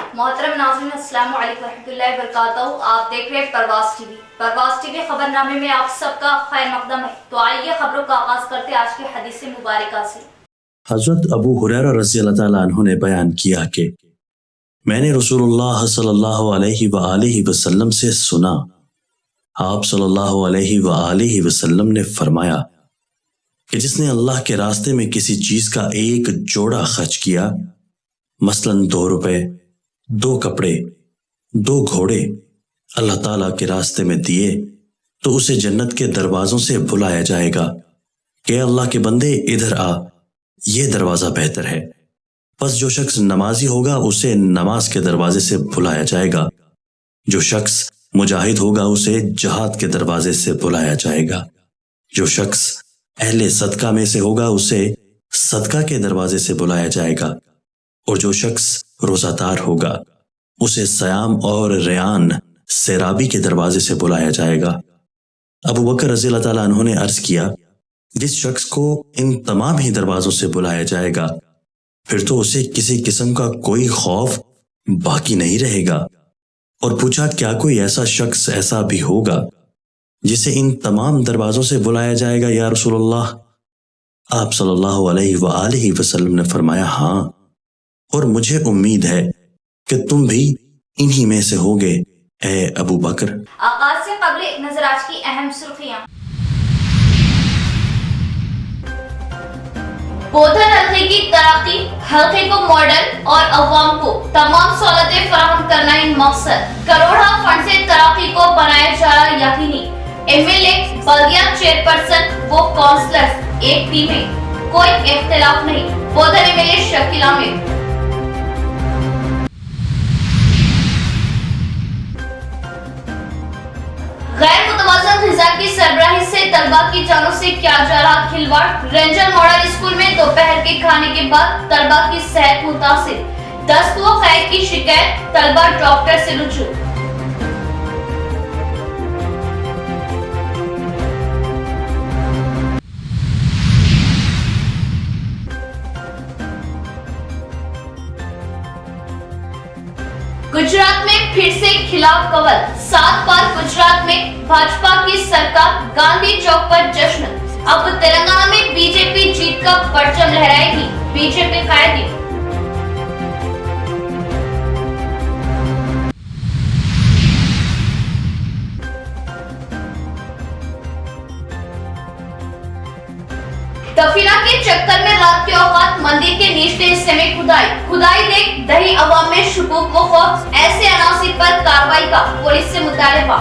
मोहतरम नाज़रीन, अस्सलाम वालेकुम रहमतुल्लाहि व बरकातहू। आप देख रहे हैं परवाज़ टीवी खबरनामे में आप सबका खैर मकदम है। तो आइए खबरों का आगाज करते हैं आज की हदीस मुबारका से। हजरत अबू हुरैरा रज़ियल्लाहु ताला अन्हु ने बयान किया कि मैंने रसूलुल्लाह सल्लल्लाहु अलैहि वआलिहि वसल्लम से सुना, आप सल्लल्लाहु अलैहि वआलिहि वसल्लम ने फरमाया कि जिसने अल्लाह के रास्ते में किसी चीज का एक जोड़ा खर्च किया, मसलन 2 रुपए, 2 कपड़े, 2 घोड़े अल्लाह ताला के रास्ते में दिए, तो उसे जन्नत के दरवाजों से बुलाया जाएगा कि अल्लाह के बंदे इधर आ, ये दरवाजा बेहतर है। बस जो शख्स नमाजी होगा उसे नमाज के दरवाजे से बुलाया जाएगा, जो शख्स मुजाहिद होगा उसे जहाद के दरवाजे से बुलाया जाएगा, जो शख्स अहले सदका में से होगा उसे सदका के दरवाजे से बुलाया जाएगा, और जो शख्स रोजादार होगा उसे सयाम और रियान सेराबी के दरवाजे से बुलाया जाएगा। अबू बकर रज़ियल्लाहु ताला अन्हु ने अर्ज किया, जिस शख्स को इन तमाम ही दरवाजों से बुलाया जाएगा फिर तो उसे किसी किस्म का कोई खौफ बाकी नहीं रहेगा। और पूछा, क्या कोई ऐसा शख्स ऐसा भी होगा जिसे इन तमाम दरवाजों से बुलाया जाएगा या रसूलुल्लाह? आप सल्लल्लाहु अलैहि वआलिहि वसल्लम ने फरमाया, हाँ, और मुझे उम्मीद है कि तुम भी इन्हीं में से होगे ए अबू बकर। आगाज से कबल एक नजर आज की अहम सुर्खियां। बोधन हल्के की तरक्की, हल्के को मॉडल और अवाम को तमाम सहूलतें फराहम करना इन मकसद। करोड़ा फंड से तरक्की को बनाया जा रहा यकीनी। एमएलए बल्दिया चेयरपर्सन वो काउंसलर्स एक टीम है, कोई इख्तिलाफ नहीं। बोधन एमएलए शकील आमिर। गैर मुतवाज़न ग़िज़ा की सरबराही से तलबा की जानों से किया जा रहा खिलवाड़। रेंजर मॉडल स्कूल में दोपहर के खाने के बाद तलबा की सेहत मुतासिर। दस्त व कैद की शिकायत, तलबा डॉक्टर से रुजू। गुजरात में फिर से खिलाफ कवल। 7 बार गुजरात में भाजपा की सरकार, गांधी चौक पर जश्न। अब तेलंगाना में बीजेपी जीत का परचम लहराएगी, बीजेपी कायदी। दफीना के चक्कर में रात के औकात मंदिर के निचले हिस्से में खुदाई देख दही अवाम में शुकूक व खौफ। ऐसे अनासिर पर कार्रवाई का पुलिस से मुतालबा।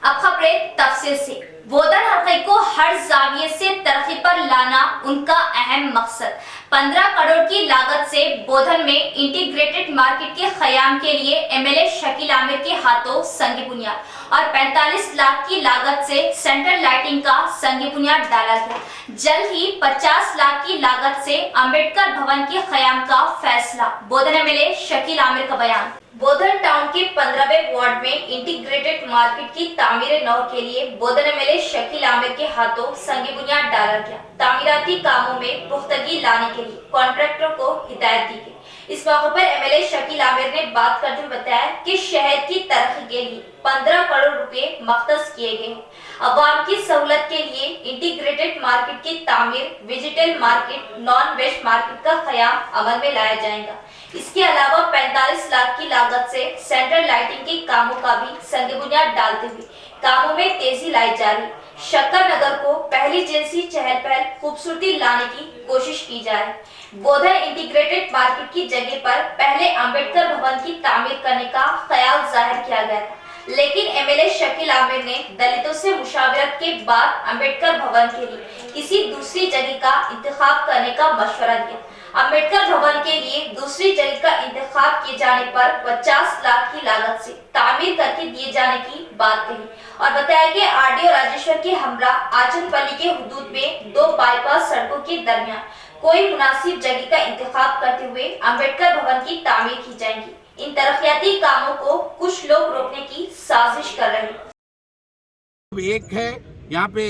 अब खबरें तफसील से। बोधन हल्के को हर जाविये से तरक्की पर लाना उनका अहम मकसद। 15 करोड़ की लागत से बोधन में इंटीग्रेटेड मार्केट के क़याम के लिए एमएलए शकील आमिर के हाथों संग बुनियाद और 45 लाख की लागत से सेंट्रल लाइटिंग का संग बुनियाद डाला गया। जल्द ही 50 लाख की लागत से अंबेडकर भवन के क़याम का फैसला। बोधन एमएलए शकील आमिर का बयान। बोधन टाउन के 15वें वार्ड में इंटीग्रेटेड मार्केट की तामीर नौ के लिए बोधन एमएलए शकील आमिर के हाथों संग बुनियाद डाला गया। तामीराती कामों में पुख्तगी लाने के लिए कॉन्ट्रैक्टर को हिदायत दी गई। इस मौके पर एमएलए शकील आमिर ने बात करते हुए बताया कि शहर की तरक्की के लिए 15 करोड़ रुपए मख्तस किए गए। अवाम की सहूलत के लिए इंटीग्रेटेड मार्केट की तामीर, digital market, non waste market का क़याम अमल में लाया जाएगा। इसके अलावा 45 लाख की लागत से सेंट्रल लाइटिंग के कामों का भी संग बुनियाद डालते हुए कामों में तेजी लाई जा रही। शक्कर नगर को पहली जैसी चहल पहल खूबसूरती लाने की कोशिश की जा रही। बोधन इंटीग्रेटेड मार्केट की जगह पर पहले अंबेडकर भवन की तामीर करने का ख्याल जाहिर किया गया था, लेकिन एमएलए शकील आमिर ने दलितों से मुशावरत के बाद अंबेडकर भवन के लिए किसी दूसरी जगह का इंतखाब करने का मशवरा दिया। अंबेडकर भवन के लिए दूसरी जगह का इंतखाब किए जाने पर 50 लाख की लागत से तामीर करके दिए जाने की बात कही और बताया कि आरडीओ राजेश्वर के हमरा आचनपल्ली के हुदूद में 2 बाईपास सड़कों के दरमियान कोई मुनासिब जगह का इंतखाब करते हुए अंबेडकर भवन की तामीर की जाएगी। इन तरक्याती कामों को कुछ लोग रोकने की साजिश कर रहे हैं। एक है यहाँ पे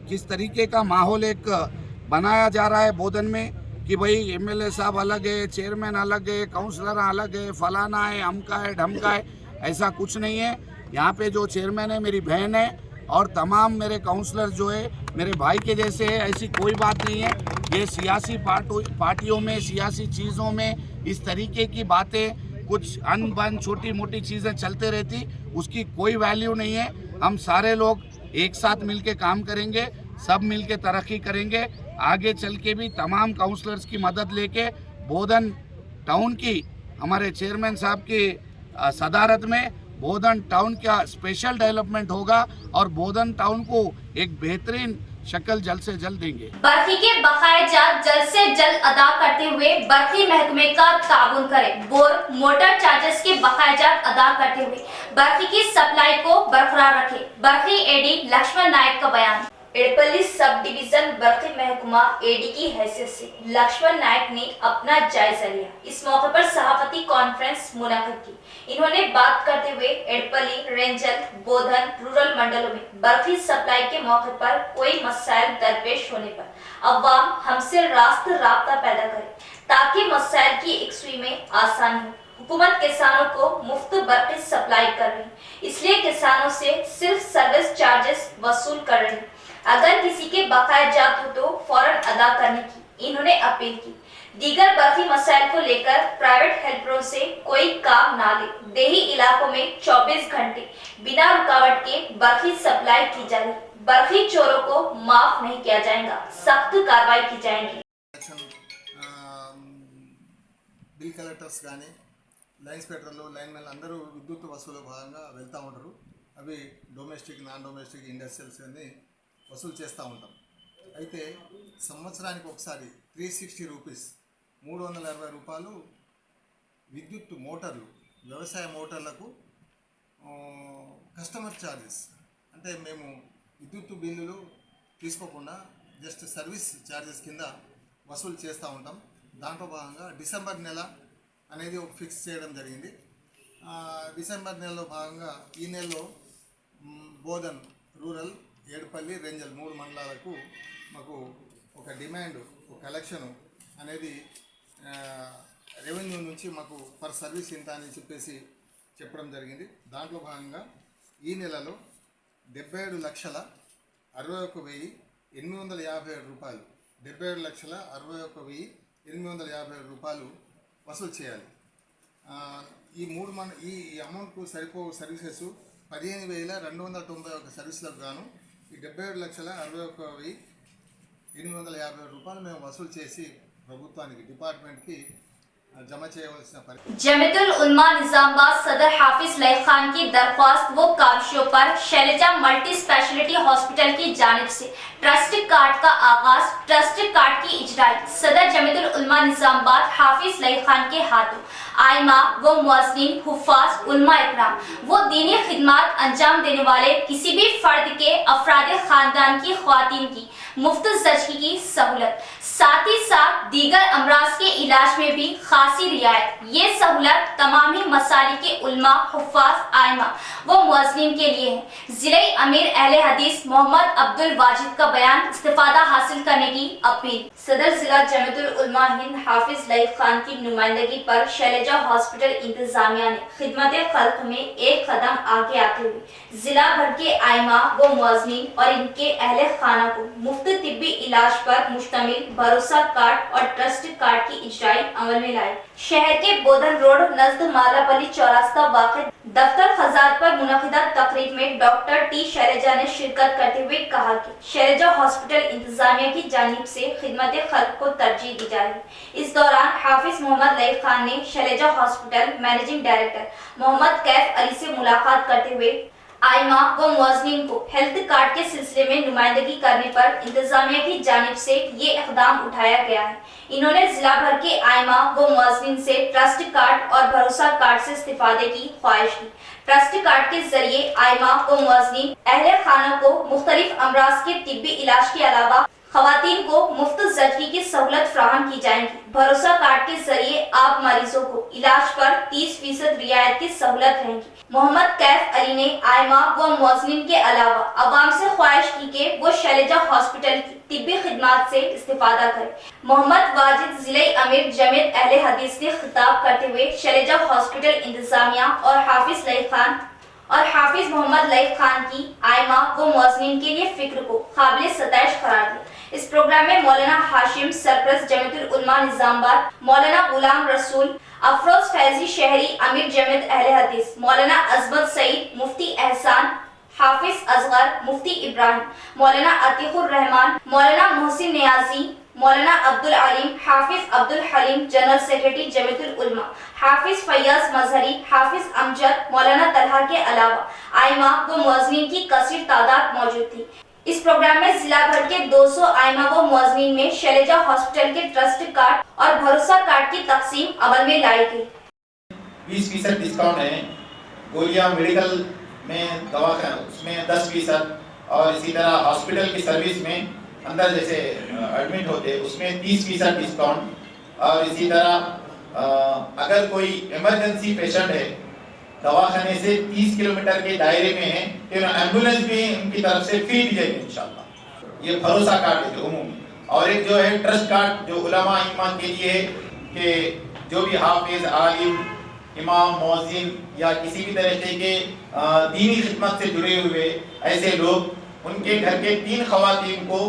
किस तरीके का माहौल एक बनाया जा रहा है बोधन में कि भाई एमएलए साहब अलग है, चेयरमैन अलग है, काउंसलर अलग है, फलाना है, अमका है, ढमका है, ऐसा कुछ नहीं है। यहाँ पे जो चेयरमैन है मेरी बहन है और तमाम मेरे काउंसलर जो है मेरे भाई के जैसे है, ऐसी कोई बात नहीं है। ये सियासी पार्टियों में, सियासी चीज़ों में इस तरीके की बातें, कुछ अनबन छोटी मोटी चीज़ें चलते रहती, उसकी कोई वैल्यू नहीं है। हम सारे लोग एक साथ मिलके काम करेंगे, सब मिलके तरक्की करेंगे। आगे चल के भी तमाम काउंसलर्स की मदद लेके बोधन टाउन की हमारे चेयरमैन साहब की सदारत में बोधन टाउन का स्पेशल डेवलपमेंट होगा और बोधन टाउन को एक बेहतरीन शक्ल जल्द से जल्द देंगे। बर्फी के बकाया जात जल्द से जल्द अदा करते हुए बर्फी महकमे का ताउन करें। बोर मोटर चार्जेस के बकाया जात अदा करते हुए बर्फी की सप्लाई को बरकरार रखें। बर्फी एडी लक्ष्मण नायक का बयान। एड़पल्ली सब डिवीजन बर्फी महकुमा एडी की हैसियत से लक्ष्मण नायक ने अपना जायजा लिया। इस मौके पर सहाफती कॉन्फ्रेंस मुनक्किद की। इन्होंने बात करते हुए एड़पल्ली, रेंजल, बोधन रूरल मंडलों में बर्फी सप्लाई के मौके पर कोई मसाइल दरपेश होने पर अवाम हमसे रास्त राब्ता पैदा करे ताकि मसाइल की यकसुई में आसानी हो। हुकूमत किसानों को मुफ्त बर्फी सप्लाई कर रही, इसलिए किसानों से सिर्फ सर्विस चार्जेस वसूल कर रही। अगर किसी के बकाया जात हो तो फौरन अदा करने की इन्होंने अपील की। दीगर बर्फी मसाइल को लेकर प्राइवेट हेल्परों से कोई काम ना ले। देही इलाकों में 24 घंटे बिना रुकावट के बर्फी सप्लाई की जा रही। बर्फी चोरों को माफ नहीं किया जाएगा, सख्त कार्रवाई की जाएगी। బిల్ కలెక్టర్స్ కానీ లైన్ ఇన్స్పెక్టర్లు లైన్మెన్లు అందరూ విద్యుత్ వసూలు భాగంగా వెళ్తూ ఉంటారు. అవి డొమెస్టిక్, నాన్ డొమెస్టిక్, ఇండస్ట్రియల్స్ అన్నీ వసూలు చేస్తూ ఉంటాం. అయితే సంవత్సరానికి ఒకసారి 360 రూపీస్ 320 రూపాయలు విద్యుత్ మోటార్లు, వ్యవసాయ మోటార్లకు కస్టమర్ ఛార్జెస్, అంటే మేము విద్యుత్ బిల్లులు తీసుకోకుండా జస్ట్ సర్వీస్ ఛార్జెస్ కింద వసూలు చేస్తూ ఉంటాం. దాంట్లో భాగంగా డిసెంబర్ నెల అనేది ఒక ఫిక్స్ చేయడం జరిగింది. డిసెంబర్ నెలలో భాగంగా ఈ నెలలో బోధన్ రూరల్, ఏడుపల్లి, రెంజల్ 3 మండలాలకు మాకు ఒక డిమాండ్, ఒక కలెక్షన్ అనేది రెవెన్యూ నుంచి మాకు పర్ సర్వీస్ ఇంత అని చెప్పడం జరిగింది. దాంట్లో భాగంగా ఈ నెలలో 77,61,857 రూపాయలు, 77,61,857 రూపాయలు వసూలు చేయాలి. ఈ అమౌంట్కు సరిపో సర్వీసెస్ 15,291 సర్వీసులకు గాను ఈ 77,61,857 రూపాయలు మేము వసూలు చేసి ప్రభుత్వానికి, డిపార్ట్మెంట్కి जमा जमीयतुल उलमा निजामाबाद सदर हाफिज लईक खान की दरख्वास्त व काविशों पर शैलजा मल्टी स्पेशलिटी हॉस्पिटल की जानिब से ट्रस्ट कार्ड का आगाज। ट्रस्ट कार्ड की इजराई सदर जमीयतुल उलमा निजामाबाद हाफिज लईक खान के हाथों आइमा व मुअज्जिनीन, हुफ्फाज, उलमा इकराम वो दीनी खिदमत अंजाम देने वाले किसी भी फर्द के अफराद खानदान की ख्वातीन की मुफ्त ज़चगी की सहूलत, साथ ही साथ दीगर अमराज के इलाज में भी खासी रियायत। ये सहूलत तमाम ही मसालिक के उलमा, हुफ्फाज, आइमा व मुअज्जिनीन के लिए है। जिले अमीर अहले हदीस मोहम्मद अब्दुल वाजिद का बयान, इस्तिफादा हासिल करने की अपील। सदर जिला जमीयतुल उलमा हिंद हाफिज लईक खान की नुमाइंदगी पर शैलजा हॉस्पिटल इंतजामिया ने खिदमत खल्क में एक कदम आगे आते हुए जिला भर के आइमा व मुअज्जिनीन और इनके अहले खाना को मुफ्त तिब्बी इलाज पर मुश्तमिल भरोसा कार्ड और ट्रस्ट कार्ड की इजराई अमल में लाई। शहर के बोधन रोड नजद मालापल्ली चौरास्ता वाक़िअ दफ्तर खजात पर मुनक़िदा तकरीब में डॉक्टर टी शैलजा ने शिरकत करते हुए कहा कि शैलजा हॉस्पिटल इंतजामिया की जानिब से खिदमत खल्क को तरजीह दी जा रही। इस दौरान हाफिज मोहम्मद लईक खान ने Shailaja hospital managing director Mohammed Kaif Ali से मुलाकात करते हुए आइमा व मुअज्जिनीन को हेल्थ कार्ड के सिलसिले में नुमाइंदगी करने पर इंतजामिया की जानिब से ये इक़दाम उठाया गया है। इन्होंने जिला भर के आइमा व मुअज्जिनीन से ट्रस्ट कार्ड और भरोसा कार्ड से इस्तिफादे की ख्वाहिश की। ट्रस्ट कार्ड के जरिए आइमा व मुअज्जिनीन अहले खाना को मुख्तलिफ अमराज के तिब्बी इलाज के अलावा खवातीन को मुफ्त जचगी की सहूलत फ्राहम की जाएगी। भरोसा कार्ड के जरिए आप मरीजों को इलाज पर 30% रियायत की सहूलत रहेगी। मोहम्मद कैफ अली ने आयमा व मुअज़्ज़िनीन के अलावा अवाम से ख्वाहिश की कि वो शैलजा हॉस्पिटल की तिब्बी खिदमात से इस्तेफादा करें। मोहम्मद वाजिद जिले अमीर जमीयत अहले हदीस ने खिताब करते हुए शैलजा हॉस्पिटल इंतजामिया और हाफिज मोहम्मद लईक खान की आयमा व मुअज़्ज़िनीन के लिए फिक्र को काबिल सताइश करार दिया। इस प्रोग्राम में मौलाना हाशिम सरप्रस्त जमीयतुल उलमा निजामाबाद, मौलाना गुलाम रसूल, अफरोज फैजी शहरी अमीर जमीयत अहले हदीस, मौलाना अजमत सईद, मुफ्ती एहसान, हाफिज असगर, मुफ्ती इब्राहिम, मौलाना अतीकुर रहमान, मौलाना मोहसिन नियाजी, मौलाना अब्दुल अलीम, हाफिज अब्दुल हलीम जनरल सेक्रेटरी जमीयतुल उलमा, हाफिज फैयाज मजहरी, हाफिज अमजद, मौलाना तलहा के अलावा आयमा व मुअज़्ज़िनीन की कसीर तादाद मौजूद थी। इस प्रोग्राम में जिला भर के 200 आयमा व मुअज़्ज़िनीन में शैलजा हॉस्पिटल के ट्रस्ट कार्ड और भरोसा कार्ड की तकसीम अमल में लाई गई। 20% डिस्काउंट है। गोलियां मेडिकल में दवा का उसमें 10% और इसी तरह हॉस्पिटल की सर्विस में अंदर जैसे एडमिट होते उसमें 30% डिस्काउंट। और इसी तरह अगर कोई इमरजेंसी पेशेंट है दवाखाने से 30 किलोमीटर के दायरे में है तो एम्बुलेंस भी उनकी तरफ से फ्री दी जाएगी इंशाल्लाह। ये भरोसा कार्ड है उमूमी। और एक जो है ट्रस्ट कार्ड जो उलमा ईमान के लिए है कि जो भी हाफिज आलिम इमाम मुअज़्ज़िन या किसी भी तरीके के दीनी खिदमत से जुड़े हुए ऐसे लोग उनके घर के 3 खवातीन को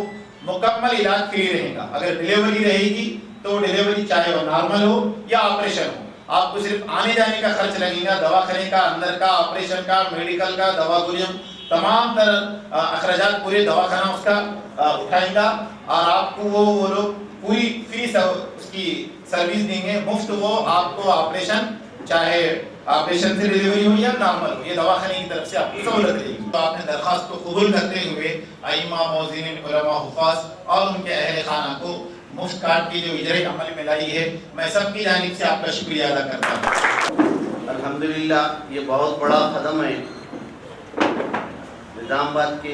मुकम्मल इलाज फ्री रहेगा। अगर डिलीवरी रहेगी तो डिलीवरी चाहे वो नॉर्मल हो या ऑपरेशन हो, आपको सिर्फ आने जाने का खर्च लगेगा, दवाखाने का अंदर का ऑपरेशन का मेडिकल का दवा गोलियों तमाम तरह अखराजात पूरे दवाखाना उसका उठाएगा और आपको वो लोग पूरी फ्री उसकी सर्विस देंगे मुफ्त। वो आपको ऑपरेशन चाहे ऑपरेशन से डिलीवरी हो या नॉर्मल हो, ये दवाखाने की तरफ से आपको सहूलत रहेगी। तो आपने दरख्वास्त को कबूल करते हुए आइमा मुअज़्ज़िनीन उलमा हुफ़ाज़ और उनके अहले खाना को मुफ्त कार्ड की जो इजरे अमल में लाई है, मैं सबकी जानिब से आपका शुक्रिया अदा करता हूँ। अल्हम्दुलिल्लाह, ये बहुत बड़ा कदम है निज़ामाबाद के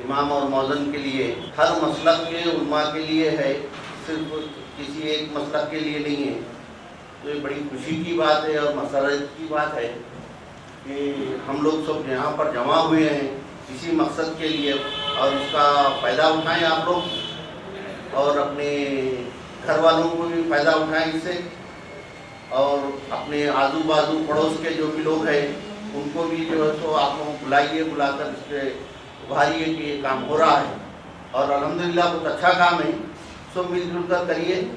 इमाम और मौज़न के लिए, हर मसलक के उलमा के लिए है, सिर्फ किसी एक मसलक के लिए नहीं है। तो ये बड़ी खुशी की बात है और मसरत की बात है कि हम लोग सब यहाँ पर जमा हुए हैं इसी मकसद के लिए और इसका फ़ायदा उठाएं आप लोग और अपने घर वालों को भी फ़ायदा उठाएं इससे और अपने आजू बाजू पड़ोस के जो भी लोग हैं उनको भी जो है सो आप लोग बुलाइए, बुलाकर इससे उभारिए कि ये काम हो रहा है और अल्हम्दुलिल्लाह बहुत अच्छा काम है। सब मिलजुल कर करिए,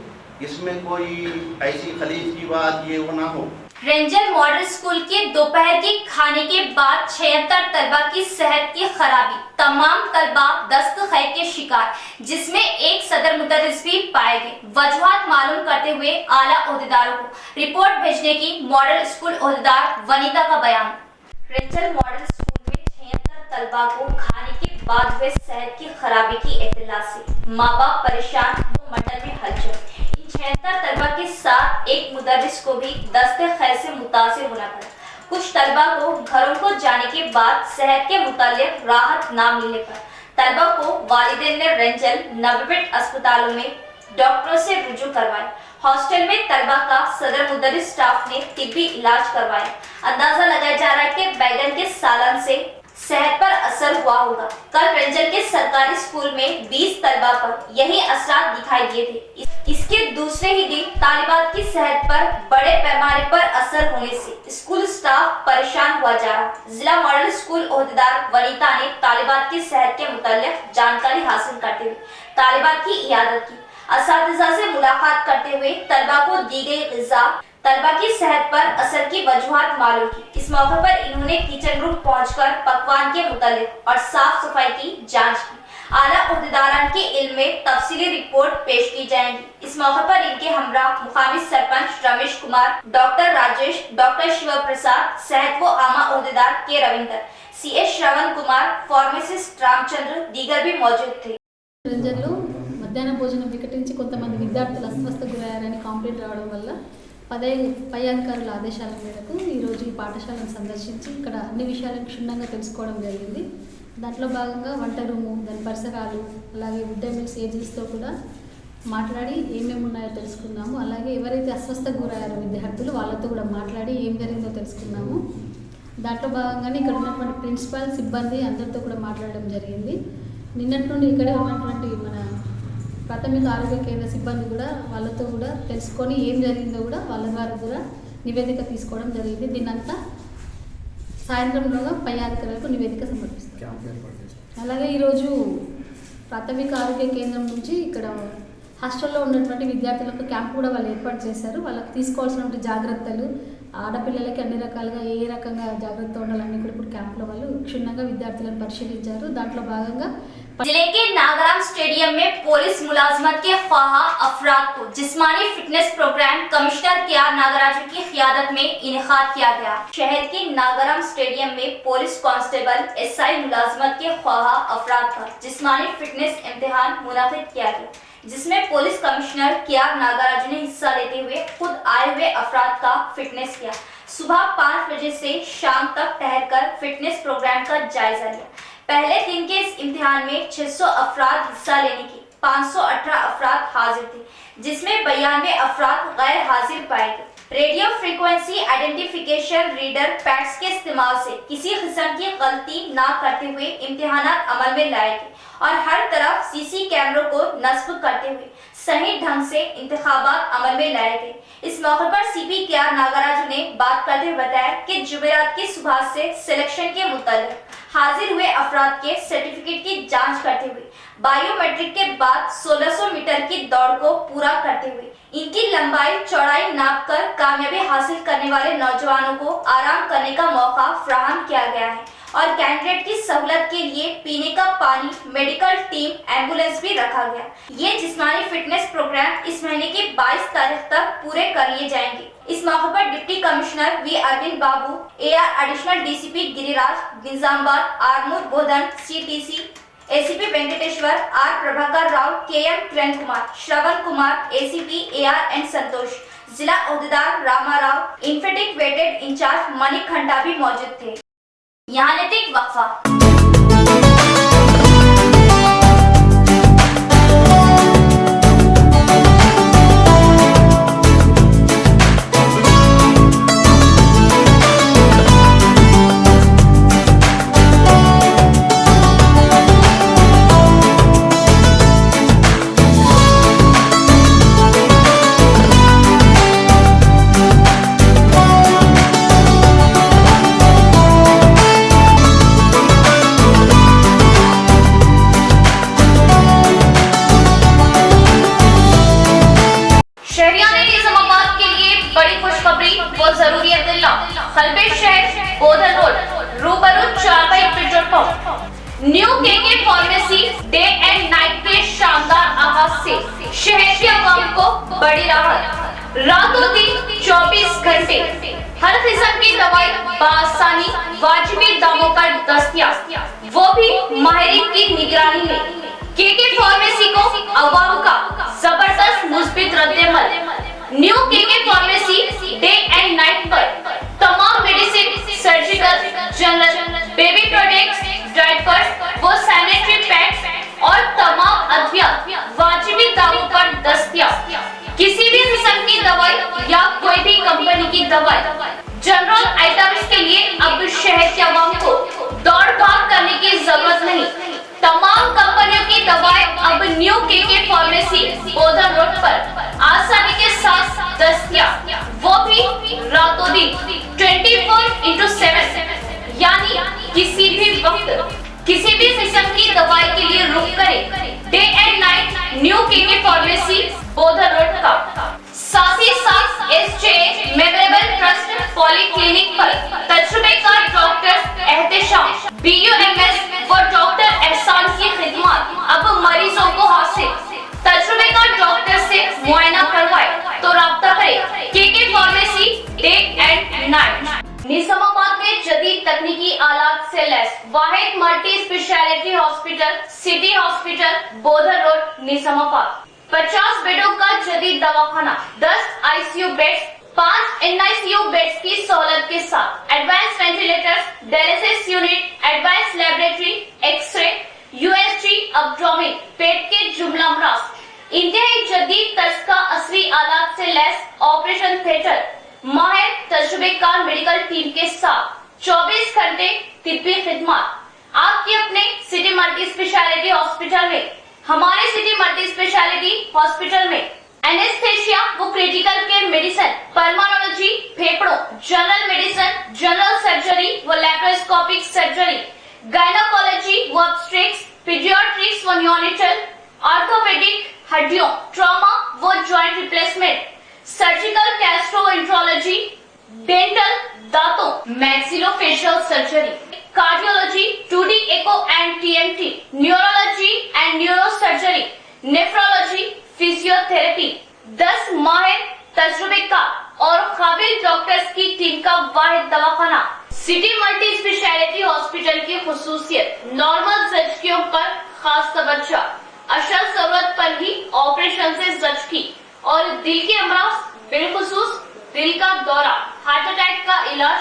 इसमें कोई ऐसी खलीज की बात ये वो ना हो। रेंजर मॉडल स्कूल के दोपहर के खाने के बाद 76 तलबा की सेहत की खराबी, तमाम तलबा दस्त खैर के शिकार, जिसमें एक सदर मुदर्रिस भी पाए गए। वजूहात मालूम करते हुए आला ओहदेदारों को रिपोर्ट भेजने की मॉडल स्कूल ओहदेदार वनीता का बयान। रेंजर मॉडल स्कूल में 76 तलबा को खाने के बाद हुए सेहत की खराबी की इत्तला से माँ बाप परेशान व मंडल में हलचल। 76 तलबा के साथ एक मुदर्रिस को भी दस्ते खैर से मुतासिर होना पड़ा। कुछ तलबा को घरों को जाने के बाद सेहत के मुताल्लिक राहत ना मिलने पर तलबा को वालिदैन ने रेंजल नवबेट अस्पतालों में डॉक्टरों से रुजू करवाया। हॉस्टल में तलबा का सदर मुदर्रिस स्टाफ ने तिब्बी इलाज करवाया। अंदाजा लगाया जा रहा है कि बैगन के सालन से सेहत पर असर हुआ होगा। कल रेंजल के सरकारी स्कूल में 20 तलबा पर यही असर दिखाई दिए थे। इसके दूसरे ही दिन तालिबात की सेहत पर बड़े पैमाने पर असर होने से स्कूल स्टाफ परेशान हुआ जा रहा। जिला मॉडल स्कूल ओहदेदार वनीता ने तालिबात की सेहत के मुताल्लिक जानकारी हासिल करते हुए तालिबात की इयादत की। असातिज़ा से मुलाकात करते हुए तलबा को दी गई ग़िज़ा तलबा की सेहत पर असर की वजूहात मालूम की। इस मौके पर इन्होंने किचन रूम पहुंचकर पकवान के मुतालिक और साफ सफाई की जांच की। आला ओहदेदारान के इल्म में तफसीली रिपोर्ट पेश की जाएगी। इस मौके पर इनके हमरा मुकामी सरपंच रमेश कुमार, डॉक्टर राजेश, डॉक्टर शिव प्रसाद, सेहत व आमा ओहदेदार के रविंदर, सीए श्रवण कुमार, फार्मासिस्ट रामचंद्र दीगर भी मौजूद थे। మధ్యాహ్న భోజనం వికటించి కొంతమంది విద్యార్థులు అస్వస్థకు గురయ్యారని కంప్లైంట్ రావడం వల్ల పై అధికారుల ఆదేశాల మేరకు ఈరోజు ఈ పాఠశాలను సందర్శించి ఇక్కడ అన్ని విషయాలను క్షుణ్ణంగా తెలుసుకోవడం జరిగింది. దాంట్లో భాగంగా వంట రూము, దాని పరిసరాలు, అలాగే మిడ్ డే మీల్స్ ఏజెన్సీతో కూడా మాట్లాడి ఏమేమి ఉన్నాయో తెలుసుకున్నాము. అలాగే ఎవరైతే అస్వస్థకు గురయ్యారో విద్యార్థులు వాళ్ళతో కూడా మాట్లాడి ఏం జరిగిందో తెలుసుకున్నాము. దాంట్లో భాగంగానే ఇక్కడ ఉన్నటువంటి ప్రిన్సిపల్, సిబ్బంది అందరితో కూడా మాట్లాడడం జరిగింది. నిన్నటి నుండి ఇక్కడే ఉన్నటువంటి మన ప్రాథమిక ఆరోగ్య కేంద్ర సిబ్బంది కూడా వాళ్ళతో కూడా తెలుసుకొని ఏం జరిగిందో కూడా వాళ్ళ ద్వారా కూడా నివేదిక తీసుకోవడం జరిగింది. దీన్నంతా సాయంత్రంలోగా పై అధికారులకు నివేదిక సమర్పిస్తారు. అలాగే ఈరోజు ప్రాథమిక ఆరోగ్య కేంద్రం నుంచి ఇక్కడ హాస్టల్లో ఉన్నటువంటి విద్యార్థులకు క్యాంప్ కూడా వాళ్ళు ఏర్పాటు చేశారు. వాళ్ళకి తీసుకోవాల్సినటువంటి జాగ్రత్తలు, ఆడపిల్లలకి అన్ని రకాలుగా ఏ రకంగా జాగ్రత్త ఉండాలని కూడా ఇప్పుడు క్యాంప్లో వాళ్ళు క్షుణ్ణంగా విద్యార్థులను పరిశీలించారు. దాంట్లో భాగంగా जिले के नागराम स्टेडियम में पुलिस मुलाजमत के ख्वाहा अफराद को जिस्मानी fitness program commissioner KR Nagarajan की क़ियादत में इनेकाद किया गया। शहर के नागराम स्टेडियम में पुलिस कांस्टेबल एसआई मुलाजमत के ख्वाहा अफराद का जिस्मानी फिटनेस इम्तिहान मुनाकिद किया गया, जिसमें पुलिस कमिश्नर केआर नागराजन ने हिस्सा लेते हुए खुद आए हुए अफराद का फिटनेस किया। सुबह 5 बजे से शाम तक ठहरकर फिटनेस प्रोग्राम का जायजा लिया। पहले दिन के इस इम्तिहान में 600 अफराद हिस्सा लेने की 518 अफराद हाजिर थे, जिसमें 92 अफराद गैर हाजिर पाए गए। Radio frequency identification reader pads के इस्तेमाल से किसी किस्म की गलती ना करते हुए इम्तिहानात अमल में लाए गए और हर तरफ सीसी कैमरों को नस्ब करते हुए सही ढंग से इंतखाबात अमल में लाए गए। इस मौके पर सीपी केआर नागराज ने बात करते हुए बताया कि जुमेरात की सुबह से सिलेक्शन के मुतालिक हाजिर हुए अफराद के सर्टिफिकेट की जांच करते हुए बायोमेट्रिक के बाद 1600 मीटर की दौड़ को पूरा करते हुए इनकी लंबाई चौड़ाई नाप कर कामयाबी हासिल करने वाले नौजवानों को आराम करने का मौका फराहम किया गया है और कैंडिडेट की सहूलत के लिए पीने का पानी, मेडिकल टीम, एम्बुलेंस भी रखा गया। ये जिस्मानी फिटनेस प्रोग्राम इस महीने की 22 तारीख तक पूरे कर लिए जाएंगे। इस मौके पर deputy commissioner V Arvind Babu, AR additional DCP Giriraj, Nizamabad, Armoor Bodhan, CTC, ACP Venkateshwar, R Prabhakar Rao, KM Kiran Kumar, Shravan Kumar, ACP AR N Santosh, जिला अहदेदार रामा राव, इन्फेटिक वेटेड इंचार्ज मणि खंडा भी मौजूद थे। यहाँ नैतिक वक्फा। खलबेट शहर, बोधन रोड, रूबरू चारपाई petrol pump. New KK pharmacy day and night के शानदार आगाज से शहर के आवाम को बड़ी राहत। रातों दिन 24 घंटे हर किस्म की दवाई बआसानी वाजिबी दामों पर दस्तयाब, वो भी माहिरीन की निगरानी में। केके फार्मेसी को आवाम का जबरदस्त मुस्बित रद्देमल। New KK pharmacy day and night पर तमाम medicine, surgical, general, baby products, diapers, वो सैनिटरी पैड्स और तमाम अद्विया वाजिबी दामों पर दस्तयाब। किसी भी किस्म की दवाई या कोई भी कंपनी की दवाई, जनरल आइटम्स के लिए अब शहर के आवाम को दौड़ भाग करने की जरूरत नहीं। तमाम कंपनियों की दवाएं अब new KK pharmacy Bodhan road पर आसानी के साथ दस्तयाब, वो भी रातों दिन 24/7, यानी किसी भी वक्त किसी भी किस्म की दवाई के लिए रुक करें day and night new KK pharmacy Bodhan road का। साथ ही साथ एसजे मेमोरेबल ट्रस्ट पॉलीक्लिनिक पर तजुर्बेकार डॉक्टर एहतेशाम, बीयूएमएस व डॉक्टर एहसान की खिदमत अब मरीजों को हासिल। तजुर्बेकार डॉक्टर से मुआयना करवाए तो राब्ता करें KK pharmacy day and night. Nizamabad में जदीद तकनीकी आलात से लैस वाहिद multi speciality hospital, city hospital, Bodhan road, Nizamabad. 50 बेडों का जदीद दवाखाना, 10 आईसीयू बेड्स, 5 NICU बेड्स की सहूलत के साथ advance ventilators, dialysis unit, advance laboratory, x ray, USG, abdomen, पेट के जुमला अमराज, इंतहाई जदीद तर्ज का असली आलात से लैस ऑपरेशन थिएटर, माहिर तजुर्बेकार मेडिकल टीम के साथ 24 घंटे तिब्बी खिदमत आपके अपने सिटी मल्टी स्पेशलिटी हॉस्पिटल में। हमारे सिटी मल्टी स्पेशलिटी हॉस्पिटल में एनेस्थेशिया व क्रिटिकल केयर मेडिसिन, पल्मोनोलॉजी, फेफड़ों, जनरल मेडिसिन, जनरल सर्जरी व लैप्रोस्कोपिक सर्जरी, गायनोकोलॉजी व ऑब्स्टेट्रिक्स, पीडियाट्रिक्स व न्यूनेटल, ऑर्थोपेडिक, हड्डियों, ट्रॉमा व joint replacement, surgical gastroenterology, dental, दांतों, maxillofacial surgery, cardiology, 2D echo and TMT, neurology and neurosurgery, nephrology, physiotherapy, 10 माहिर तजुर्बेकार और काबिल डॉक्टर्स की टीम का वाहिद दवाखाना। सिटी मल्टी स्पेशलिटी हॉस्पिटल की खुसूसियत, नॉर्मल जचकियों पर खास तवज्जो, अशल जरूरत पर ही ऑपरेशन से जचकी और दिल के अमराज, बिलखुसूस दिल का दौरा, हार्ट अटैक का इलाज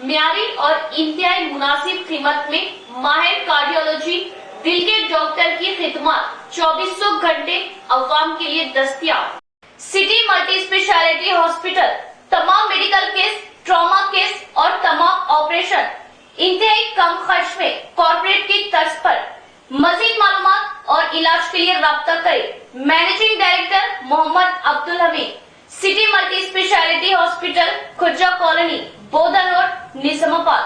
म्यारी और इंतहाई मुनासिब कीमत में माहिर कार्डियोलॉजी, दिल के डॉक्टर की खिदमत 2400 घंटे अवाम के लिए दस्तयाब। सिटी मल्टी स्पेशलिटी हॉस्पिटल तमाम मेडिकल केस, ट्रॉमा केस और तमाम ऑपरेशन इंतहाई कम खर्च में कॉर्पोरेट की तर्ज पर। मजीद मालूमात और इलाज के लिए राब्ता करें। Managing director Mohammed Abdul Hameed, city multi speciality hospital, Khurja colony, Bodhan road, Nizamabad.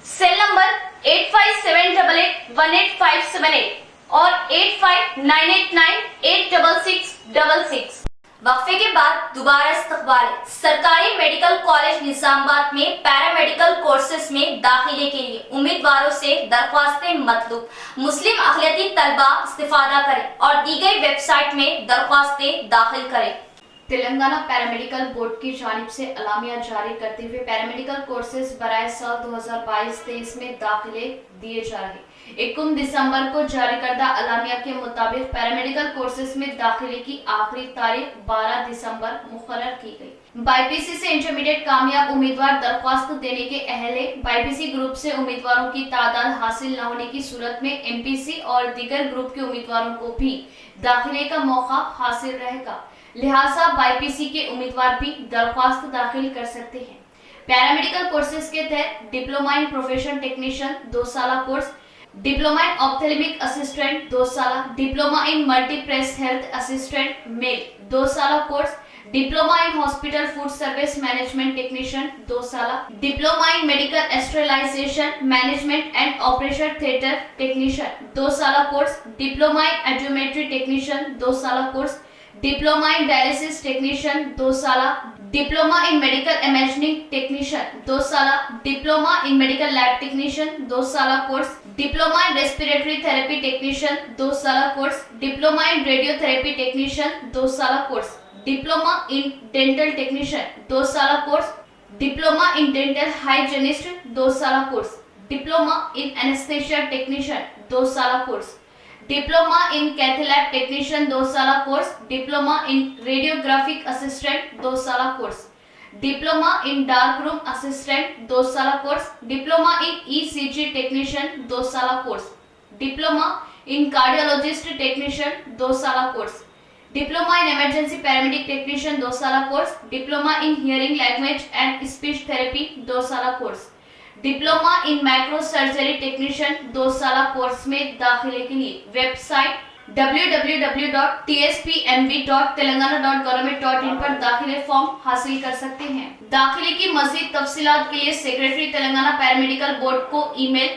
Cell number 8578818578 और 8598986666। वक्फे के बाद दोबारा इस्तकबाल। सरकारी मेडिकल कॉलेज निजामाबाद में पैरामेडिकल कोर्सेज में दाखिले के लिए उम्मीदवारों से दरख्वास्तें मतलूब। मुस्लिम अक़लियती तलबा इस्तिफादा करें और दी गई वेबसाइट में दरख्वास्तें दाखिल करें। तेलंगाना पैरामेडिकल बोर्ड की जानिब से अलामिया जारी करते हुए पैरामेडिकल कोर्सेज बराए साल 2022-23 में दाखिले दिए जा रहे। 21 दिसंबर को जारी करदा अलामिया के मुताबिक पैरामेडिकल कोर्सेज में दाखिले की आखिरी तारीख 12 दिसंबर मुकर्रर की गई। बाईपीसी से इंटरमीडिएट कामयाब उम्मीदवार दरख्वास्त देने के अहले बाईपीसी ग्रुप से उम्मीदवारों की तादाद हासिल न होने की सूरत में एमपीसी और दीगर ग्रुप के उम्मीदवारों को भी दाखिले का मौका हासिल रहेगा। लिहाजा बाईपीसी के उम्मीदवार भी दरख्वास्त दाखिल कर सकते हैं। पैरामेडिकल कोर्सेज के तहत डिप्लोमा इन प्रोफेशन टेक्नीशियन 2 साल course, diploma in ophthalmic assistant 2 साल, diploma in multipurpose health assistant male 2 साल course, diploma in hospital food service management technician 2 साल, diploma in medical sterilisation management and operation theatre technician 2 साल course, diploma in audiometry technician 2 साल course, diploma in dialysis technician 2 साल, diploma in medical imaging technician 2 साल, diploma in medical lab technician 2 साल course, diploma इन respiratory therapy technician 2 साल course, diploma इन radiotherapy technician 2 साल course, diploma in dental technician 2 साल course, diploma in dental hygienist 2 साल course, diploma इन anaesthesia technician 2 साल course, diploma इन cath lab technician 2 साल course, diploma इन radiographic assistant 2 साल course, diploma इन dark room assistant 2 साल course, diploma इन ECG technician 2 साल course, diploma इन cardiologist technician 2 साल course, diploma in emergency paramedic technician 2 साल course, diploma in hearing language and speech therapy 2 साल course, diploma इन micro surgery technician 2 साल course में दाखिले के लिए वेबसाइट www.tspmb.telangana.government.in पर दाखिले फॉर्म हासिल कर सकते हैं। दाखिले की मज़ीद तफसीलात के लिए सेक्रेटरी तेलंगाना पैरामेडिकल बोर्ड को ईमेल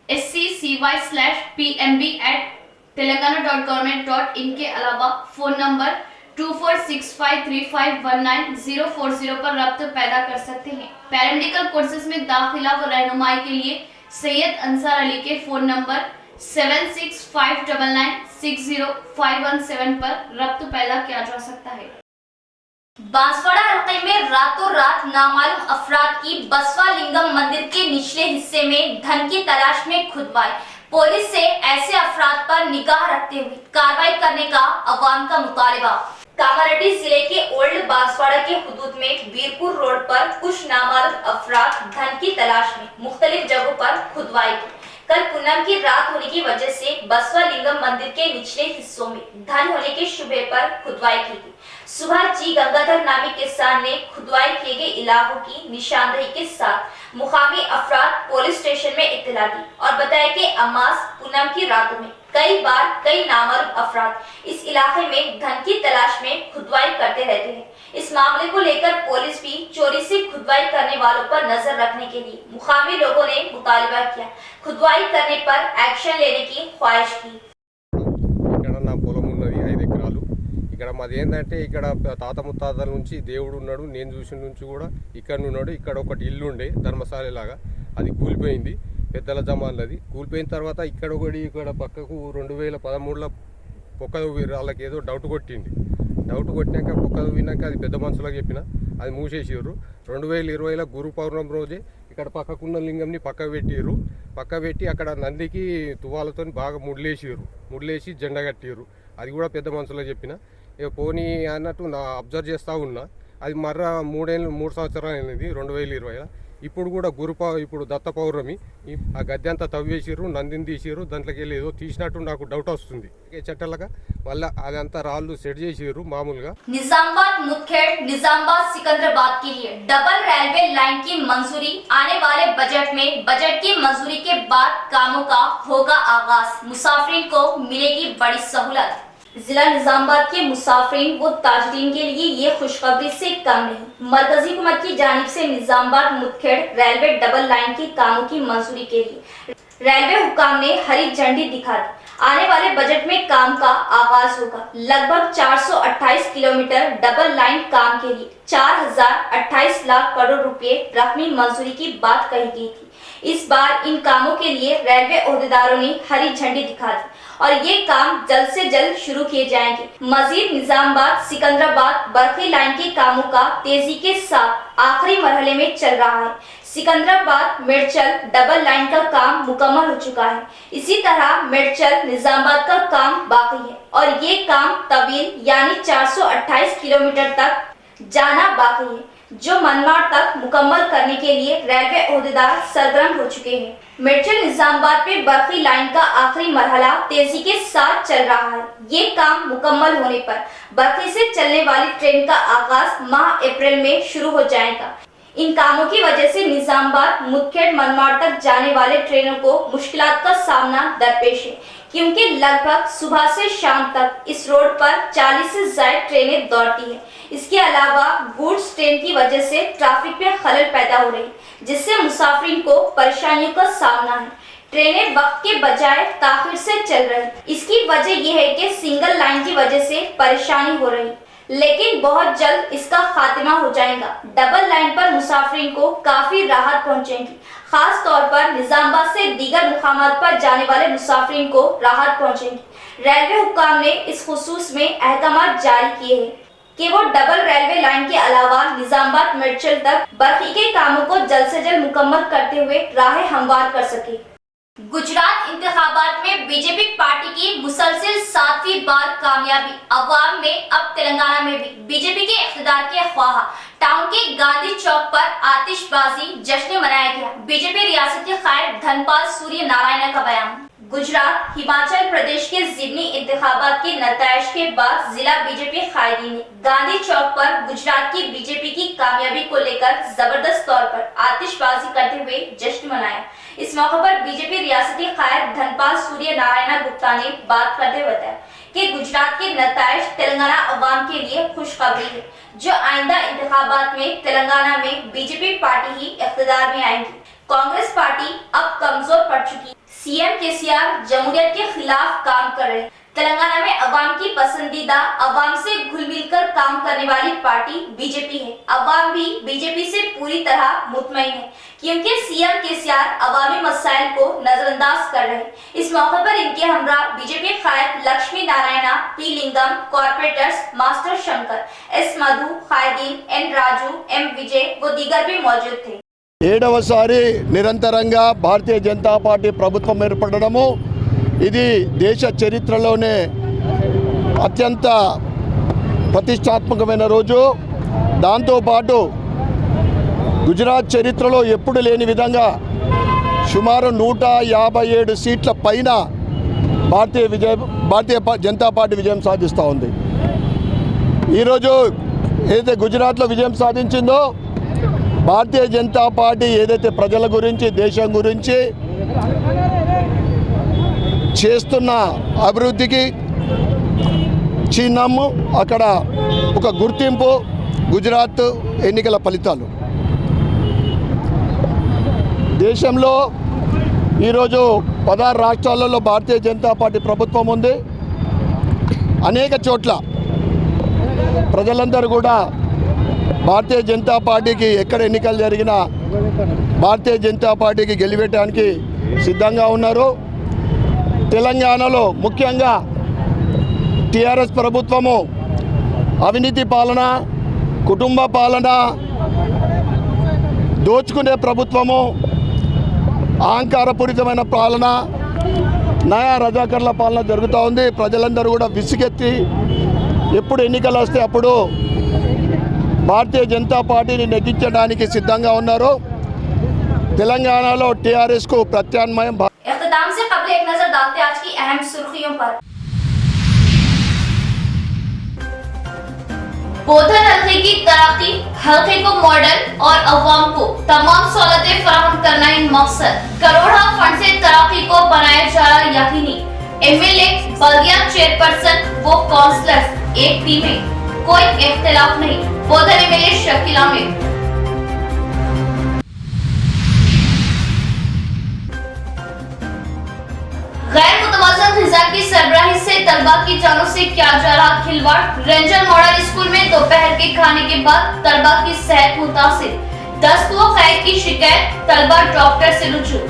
sccy/pmb@telangana.government.in के अलावा फोन नंबर 2465351940 पर रब्त पैदा कर सकते हैं। पैरामेडिकल कोर्सेज में दाखिला व रहनुमाई के लिए सैयद अंसार अली के फोन नंबर 7659960517 पर रब्त पैदा किया जा सकता है। बांसवाड़ा हल्के में रातों रात नामालूम अफराद की बसवा लिंगम मंदिर के निचले हिस्से में धन की तलाश में खुदवाई। पुलिस से ऐसे अफराद पर निगाह रखते हुए कार्रवाई करने का अवाम का मुतालबा। कामारेड्डी जिले के ओल्ड बांसवाड़ा के हुदूद में बीरपुर रोड पर कुछ नामालूम अफराद धन की तलाश में मुख्तलिफ जगहों पर खुदवाई की। कल पूनम की रात होने की वजह से बसवा लिंगम मंदिर के निचले हिस्सों में धन होने के शुबे पर खुदवाई की गई। सुबह जी गंगाधर नामी किसान ने खुदवाई किए गए इलाकों की निशानदेही के साथ मुकामी अफराद पुलिस स्टेशन में इत्तला दी और बताया कि अमास पूनम की रातों में कई बार कई नामालूम अफराद इस इलाके में धन की तलाश में खुदवाई करते रहते हैं। इस मामले को लेकर पुलिस भी चोरी से खुदवाई करने वालों पर नजर रखने के लिए मुकामी लोगों ने मुतालबा किया। खुदवाई करने पर एक्शन लेने की ख्वाहिश की। ఇక్కడ మాది ఏంటంటే ఇక్కడ తాత ముత్తాతల నుంచి దేవుడు ఉన్నాడు, నేను చూసిన నుంచి కూడా ఇక్కడ ఉన్నాడు. ఇక్కడ ఒకటి ఇల్లు ఉండే ధర్మశాల లాగా, అది కూలిపోయింది, పెద్దల జమాన్లది. కూలిపోయిన తర్వాత ఇక్కడ ఒకటి ఇక్కడ పక్కకు 2013లో పొక్క వాళ్ళకి ఏదో డౌట్ కొట్టింది. డౌట్ కొట్టినాక పొక్క విన్నాక అది పెద్ద మనుషులకు చెప్పిన, అది మూసేసారు. 2020లో గురు పౌర్ణమి రోజే ఇక్కడ పక్కకున్న లింగంని పక్క పెట్టిర్రు. పక్క పెట్టి అక్కడ నందికి తువాలతో బాగా ముడ్లేసి జెండా కట్టిర్రు. అది కూడా పెద్ద మనుషులకు చెప్పిన. ఇక పోనీ అన్నట్టు నా అబ్జర్వ్ చేస్తూ ఉన్నా. అది మర్ర 3 సంవత్సరాలు అయినది 2020లో. ఇప్పుడు కూడా ఇప్పుడు దత్త పౌర్ణమి ఆ గద్దె అంతా తవ్వేసిర్రు, నందిని తీసిర్రు. దాంట్లోకి వెళ్ళి ఏదో తీసినట్టు నాకు డౌట్ వస్తుంది. చెట్టలగా మళ్ళీ అదంతా రాళ్ళు సెట్ చేసిర్రు మామూలుగా. निजामाबाद मुदखेड़ निजामाबाद सिकंदराबाद के लिए डबल रेलवे लाइन की मंजूरी आने वाले बजट में बजट की मंजूरी के बाद कामों का होगा आगाज। मुसाफिरीन को मिलेगी बड़ी सहूलत। जिला निजामाबाद के मुसाफिरीन व ताजरीन के लिए ये खुशखबरी से कम नहीं। मरकजी हुकूमत की जानिब से निजामाबाद मुदखेड़ रेलवे डबल लाइन के कामों की मंजूरी के लिए रेलवे हुकाम ने हरी झंडी दिखा दी। आने वाले बजट में काम का आगाज होगा। लगभग 428 किलोमीटर डबल लाइन काम के लिए 4028 लाख करोड़ रुपए रकमी मंजूरी की बात कही गई थी। इस बार इन कामों के लिए रेलवे ओहदेदारों ने हरी झंडी दिखा दी और ये काम जल्द से जल्द शुरू किए जाएंगे। मजीद निजामाबाद सिकंदराबाद बरखी लाइन के कामों का तेजी के साथ आखिरी मरहले में चल रहा है। सिकंदराबाद मिर्चल डबल लाइन का काम मुकम्मल हो चुका है। इसी तरह मिर्चल निजामाबाद का काम बाकी है और ये काम तवील यानी 428 किलोमीटर तक जाना बाकी है, जो मनमाड़ तक मुकम्मल करने के लिए रेलवे ओहदेदार सरगर्म हो चुके हैं। मिर्चल निजामाबाद में बरखी लाइन का आखिरी मरहला तेजी के साथ चल रहा है। ये काम मुकम्मल होने पर बरखी से चलने वाली ट्रेन का आगाज माह अप्रैल में शुरू हो जाएगा। इन कामों की वजह से निजामाबाद मुदखेड़ मनमाड़ तक जाने वाले ट्रेनों को मुश्किलात का सामना दरपेश है, क्योंकि लगभग सुबह से शाम तक इस रोड पर 40 से ज्यादा ट्रेनें दौड़ती हैं। इसके अलावा गुड्स ट्रेन की वजह से ट्रैफिक में खलल पैदा हो रही है, जिससे मुसाफिरीन को परेशानियों का सामना है। ट्रेनें वक्त के बजाय ताखिर से चल रही। इसकी वजह यह है कि सिंगल लाइन की वजह से परेशानी हो रही, लेकिन बहुत जल्द इसका खात्मा हो जाएगा। डबल लाइन पर मुसाफिरीन को काफी राहत पहुंचेगी। खास तौर पर निजामाबाद से दीगर मुकामात पर जाने वाले मुसाफिरीन को राहत पहुंचेगी। रेलवे हुक्काम ने इस खुसूस में अहकामात जारी किए हैं कि वो डबल रेलवे लाइन के अलावा निजामाबाद मिर्चल तक बरखी के कामों को जल्द से जल्द मुकम्मल करते हुए राह हमवार कर सके। गुजरात इंतखाबात में बीजेपी पार्टी की मुसलसिल 7वीं बार कामयाबी। अवाम में अब तेलंगाना में भी बीजेपी के इख्तिदार के ख्वाह। टाउन के गांधी चौक पर आतिशबाजी जश्न मनाया गया। बीजेपी रियासती खैर धनपाल सूर्य नारायण का बयान। गुजरात हिमाचल प्रदेश के जिमनी इंतखाबात के नतायज के बाद जिला बीजेपी कायदीन ने गांधी चौक पर गुजरात की बीजेपी की कामयाबी को लेकर जबरदस्त तौर पर आतिशबाजी करते हुए जश्न मनाया। इस मौके पर बीजेपी रियासती कायद धनपाल सूर्य नारायण गुप्ता ने बात करते हुए बताया कि गुजरात के नतायज तेलंगाना अवाम के लिए खुशखबरी है, जो आइंदा इंतखाबात में तेलंगाना में बीजेपी पार्टी ही इख्तिदार में आएगी। कांग्रेस पार्टी अब कमजोर पड़ चुकी। सीएम केसीआर जमहूरियत के खिलाफ काम कर रहे। तेलंगाना में अवाम की पसंदीदा अवाम से घुल मिलकर काम करने वाली पार्टी बीजेपी है। अवाम भी बीजेपी से पूरी तरह मुतमईन है, क्योंकि सीएम केसीआर अवामी मसाइल को नजरअंदाज कर रहे हैं। इस मौके पर इनके हमरा बीजेपी कायद लक्ष्मी नारायण, पी लिंगम, कॉर्पोरेटर्स मास्टर शंकर, एस मधु, कायदीन एन राजू, एम विजय व दीगर भी मौजूद थे। 7వసారి నిరంతరంగా భారతీయ జనతా పార్టీ ప్రభుత్వం ఏర్పడడము ఇది దేశ చరిత్రలోనే అత్యంత ప్రతిష్టాత్మకమైన రోజు. దాంతోపాటు గుజరాత్ చరిత్రలో ఎప్పుడు లేని విధంగా సుమారు 157 సీట్ల పైన భారతీయ జనతా పార్టీ విజయం సాధిస్తూ ఉంది. ఈరోజు ఏదైతే గుజరాత్లో విజయం సాధించిందో భారతీయ జనతా పార్టీ ఏదైతే ప్రజల గురించి దేశం గురించి చేస్తున్న అభివృద్ధికి చిహ్నం, అక్కడ ఒక గుర్తింపు గుజరాత్ ఎన్నికల ఫలితాలు. దేశంలో ఈరోజు 16 రాష్ట్రాలలో భారతీయ జనతా పార్టీ ప్రభుత్వం ఉంది. అనేక చోట్ల ప్రజలందరూ కూడా భారతీయ జనతా పార్టీకి ఎక్కడ ఎన్నికలు జరిగినా భారతీయ జనతా పార్టీకి గెలివేయడానికి సిద్ధంగా ఉన్నారు. తెలంగాణలో ముఖ్యంగా టీఆర్ఎస్ ప్రభుత్వము అవినీతి పాలన, కుటుంబ పాలన, దోచుకునే ప్రభుత్వము, అహంకారపూరితమైన పాలన, నయా రజాకర్ల పాలన జరుగుతూ ఉంది. ప్రజలందరూ కూడా విసిగెత్తి ఎప్పుడు ఎన్నికలు వస్తే అప్పుడు భారతీయ జనతా పార్టీని నెగ్గించడానికి సిద్ధంగా ఉన్నారు. తెలంగాణలో టీఆర్ఎస్కు ప్రత్యామ్నాయం. इख्तिताम से कबल एक नजर डालते आज की अहम सुर्खियों पर। बोधन हल्के की तरक्की, हल्के को मॉडर्न और अवाम को तमाम सहूलतें फराहम करना इन मकसद। करोड़ा फंड से तरक्की को बनाया जा रहा यकीनी। एमएलए बल्दिया चेयरपर्सन वो काउंसलर्स एक टीम में, कोई इख्तिलाफ नहीं। बोधन एमएलए शकील आमिर। गैर मुतवाज़न ग़िज़ा की सरबराही से तलबा की जानों से किया जा रहा खिलवाड़। रेंजर मॉडल स्कूल में दोपहर के खाने के बाद तलबा की सेहत मुतासिर। दस्त व कैद की शिकायत, तलबा डॉक्टर से रुजू।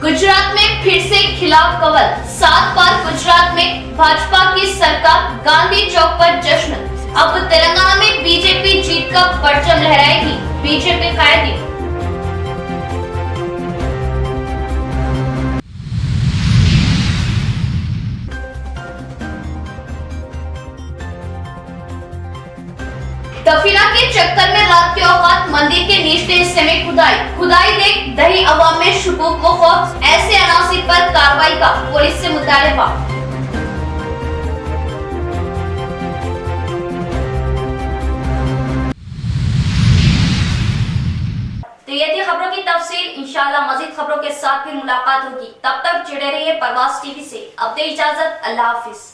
गुजरात में फिर से खिलाफ कवल। 7 बार गुजरात में भाजपा की सरकार, गांधी चौक पर जश्न। अब तेलंगाना में बीजेपी जीत का परचम लहराएगी, बीजेपी कायदे। दफीना के चक्कर में रात के औकात मंदिर के निचले हिस्से में खुदाई देख दही अवाम में शुकूक व खौफ। ऐसे अनासिर पर कार्रवाई का पुलिस से मुतालबा। तो ये थी खबरों की तफसील। इंशाल्लाह मजीद खबरों के साथ फिर मुलाकात होगी। तब तक जुड़े रहिए प्रवास टीवी से। अब दे इजाजत, अल्लाह हाफिज।